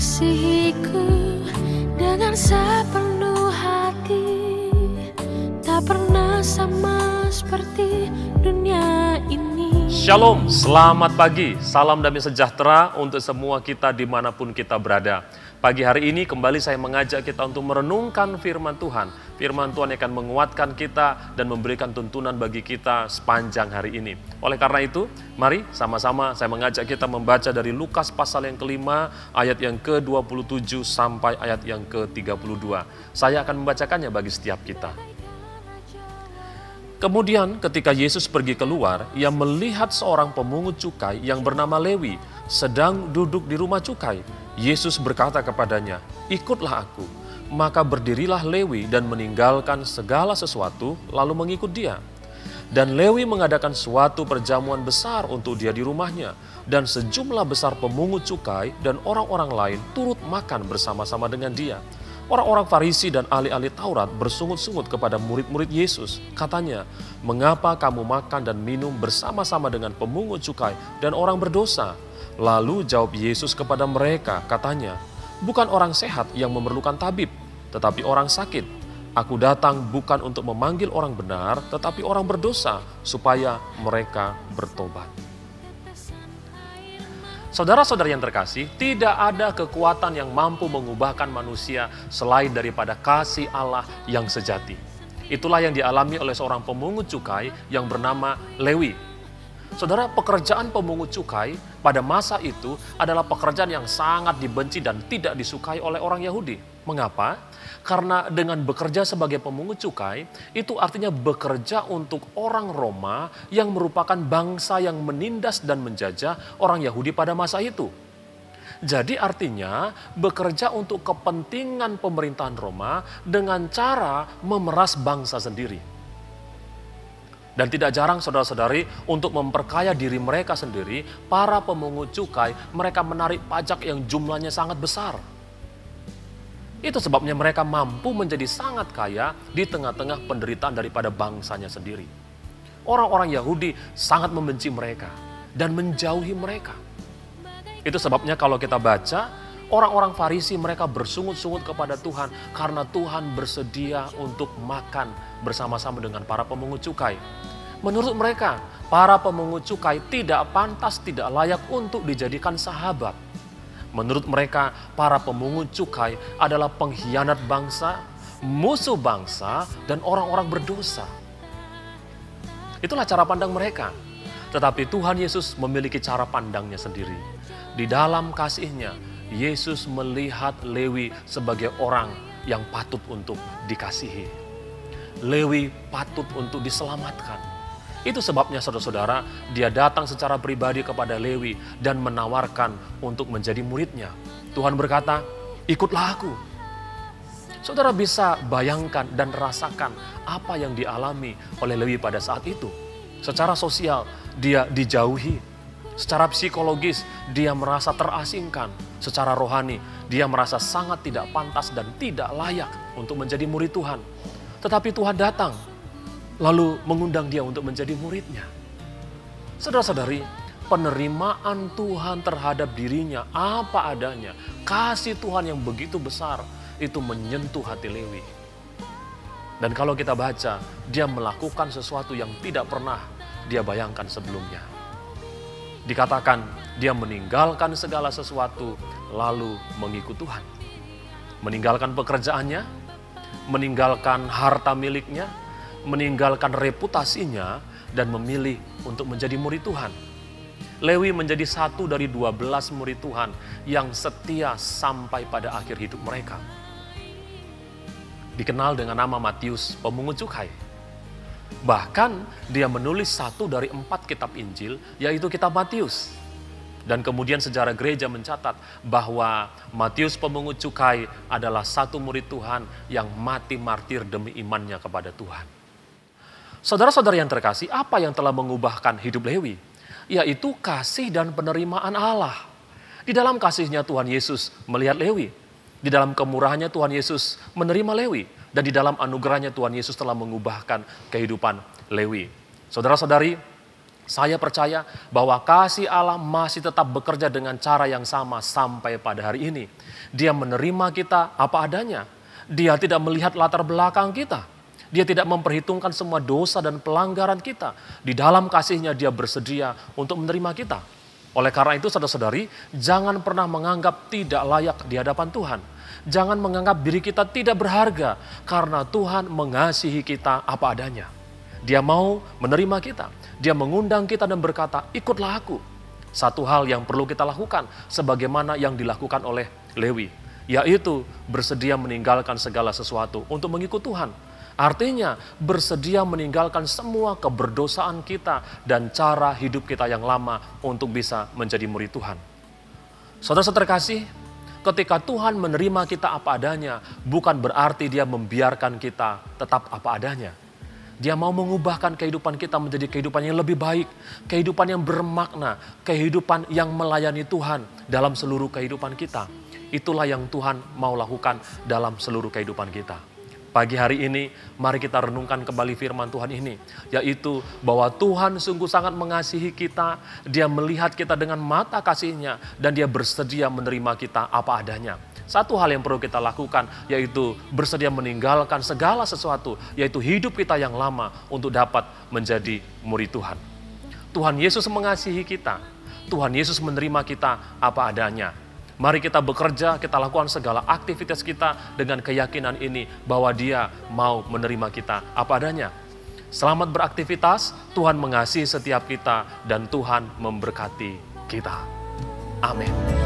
mengasihiku dengan sepenuh hati, tak pernah sama seperti dunia ini. Shalom, selamat pagi, salam damai sejahtera untuk semua kita dimanapun kita berada. Pagi hari ini kembali saya mengajak kita untuk merenungkan firman Tuhan. Firman Tuhan akan menguatkan kita dan memberikan tuntunan bagi kita sepanjang hari ini. Oleh karena itu, mari sama-sama saya mengajak kita membaca dari Lukas pasal yang kelima, ayat yang ke-27 sampai ayat yang ke-32. Saya akan membacakannya bagi setiap kita. Kemudian ketika Yesus pergi keluar, ia melihat seorang pemungut cukai yang bernama Lewi sedang duduk di rumah cukai. Yesus berkata kepadanya, "Ikutlah aku." Maka berdirilah Lewi dan meninggalkan segala sesuatu lalu mengikut dia. Dan Lewi mengadakan suatu perjamuan besar untuk dia di rumahnya, dan sejumlah besar pemungut cukai dan orang-orang lain turut makan bersama-sama dengan dia. Orang-orang Farisi dan ahli-ahli Taurat bersungut-sungut kepada murid-murid Yesus. Katanya, "Mengapa kamu makan dan minum bersama-sama dengan pemungut cukai dan orang berdosa?" Lalu jawab Yesus kepada mereka, katanya, "Bukan orang sehat yang memerlukan tabib, tetapi orang sakit. Aku datang bukan untuk memanggil orang benar, tetapi orang berdosa, supaya mereka bertobat." Saudara-saudara yang terkasih, tidak ada kekuatan yang mampu mengubahkan manusia selain daripada kasih Allah yang sejati. Itulah yang dialami oleh seorang pemungut cukai yang bernama Lewi. Saudara, pekerjaan pemungut cukai pada masa itu adalah pekerjaan yang sangat dibenci dan tidak disukai oleh orang Yahudi. Mengapa? Karena dengan bekerja sebagai pemungut cukai, itu artinya bekerja untuk orang Roma yang merupakan bangsa yang menindas dan menjajah orang Yahudi pada masa itu. Jadi artinya bekerja untuk kepentingan pemerintahan Roma dengan cara memeras bangsa sendiri. Dan tidak jarang saudara-saudari untuk memperkaya diri mereka sendiri, para pemungut cukai mereka menarik pajak yang jumlahnya sangat besar. Itu sebabnya mereka mampu menjadi sangat kaya di tengah-tengah penderitaan daripada bangsanya sendiri. Orang-orang Yahudi sangat membenci mereka dan menjauhi mereka. Itu sebabnya kalau kita baca, orang-orang Farisi mereka bersungut-sungut kepada Tuhan karena Tuhan bersedia untuk makan bersama-sama dengan para pemungut cukai. Menurut mereka, para pemungut cukai tidak pantas, tidak layak untuk dijadikan sahabat. Menurut mereka, para pemungut cukai adalah pengkhianat bangsa, musuh bangsa, dan orang-orang berdosa. Itulah cara pandang mereka. Tetapi Tuhan Yesus memiliki cara pandangnya sendiri. Di dalam kasih-Nya, Yesus melihat Lewi sebagai orang yang patut untuk dikasihi. Lewi patut untuk diselamatkan. Itu sebabnya saudara-saudara, dia datang secara pribadi kepada Lewi dan menawarkan untuk menjadi muridnya. Tuhan berkata, "Ikutlah aku." Saudara bisa bayangkan dan rasakan apa yang dialami oleh Lewi pada saat itu. Secara sosial, dia dijauhi. Secara psikologis, dia merasa terasingkan. Secara rohani, dia merasa sangat tidak pantas dan tidak layak untuk menjadi murid Tuhan. Tetapi Tuhan datang, lalu mengundang dia untuk menjadi muridnya. Saudara-saudari, penerimaan Tuhan terhadap dirinya apa adanya, kasih Tuhan yang begitu besar, itu menyentuh hati Lewi. Dan kalau kita baca, dia melakukan sesuatu yang tidak pernah dia bayangkan sebelumnya. Dikatakan dia meninggalkan segala sesuatu lalu mengikut Tuhan. Meninggalkan pekerjaannya, meninggalkan harta miliknya, meninggalkan reputasinya, dan memilih untuk menjadi murid Tuhan. Lewi menjadi satu dari 12 murid Tuhan yang setia sampai pada akhir hidup mereka. Dikenal dengan nama Matius, pemungut cukai. Bahkan dia menulis satu dari 4 kitab Injil, yaitu kitab Matius. Dan kemudian sejarah gereja mencatat bahwa Matius pemungut cukai adalah satu murid Tuhan yang mati martir demi imannya kepada Tuhan. Saudara-saudara yang terkasih, apa yang telah mengubahkan hidup Lewi? Yaitu kasih dan penerimaan Allah. Di dalam kasih-Nya Tuhan Yesus melihat Lewi. Di dalam kemurahannya Tuhan Yesus menerima Lewi. Dan di dalam anugerahnya Tuhan Yesus telah mengubahkan kehidupan Lewi. Saudara-saudari, Saya percaya bahwa kasih Allah masih tetap bekerja dengan cara yang sama sampai pada hari ini. Dia menerima kita apa adanya. Dia tidak melihat latar belakang kita. Dia tidak memperhitungkan semua dosa dan pelanggaran kita. Di dalam kasih-Nya Dia bersedia untuk menerima kita. Oleh karena itu saudara-saudari, jangan pernah menganggap tidak layak di hadapan Tuhan. Jangan menganggap diri kita tidak berharga karena Tuhan mengasihi kita apa adanya. Dia mau menerima kita. Dia mengundang kita dan berkata, ikutlah aku. Satu hal yang perlu kita lakukan sebagaimana yang dilakukan oleh Lewi, yaitu bersedia meninggalkan segala sesuatu untuk mengikut Tuhan. Artinya bersedia meninggalkan semua keberdosaan kita dan cara hidup kita yang lama untuk bisa menjadi murid Tuhan. Saudara-saudara terkasih, ketika Tuhan menerima kita apa adanya, bukan berarti Dia membiarkan kita tetap apa adanya. Dia mau mengubahkan kehidupan kita menjadi kehidupan yang lebih baik, kehidupan yang bermakna, kehidupan yang melayani Tuhan dalam seluruh kehidupan kita. Itulah yang Tuhan mau lakukan dalam seluruh kehidupan kita. Pagi hari ini, mari kita renungkan kembali firman Tuhan ini, yaitu bahwa Tuhan sungguh sangat mengasihi kita, Dia melihat kita dengan mata kasih-Nya, dan Dia bersedia menerima kita apa adanya. Satu hal yang perlu kita lakukan, yaitu bersedia meninggalkan segala sesuatu, yaitu hidup kita yang lama untuk dapat menjadi murid Tuhan. Tuhan Yesus mengasihi kita, Tuhan Yesus menerima kita apa adanya. Mari kita bekerja, kita lakukan segala aktivitas kita dengan keyakinan ini bahwa Dia mau menerima kita apa adanya. Selamat beraktivitas, Tuhan mengasihi setiap kita dan Tuhan memberkati kita. Amin.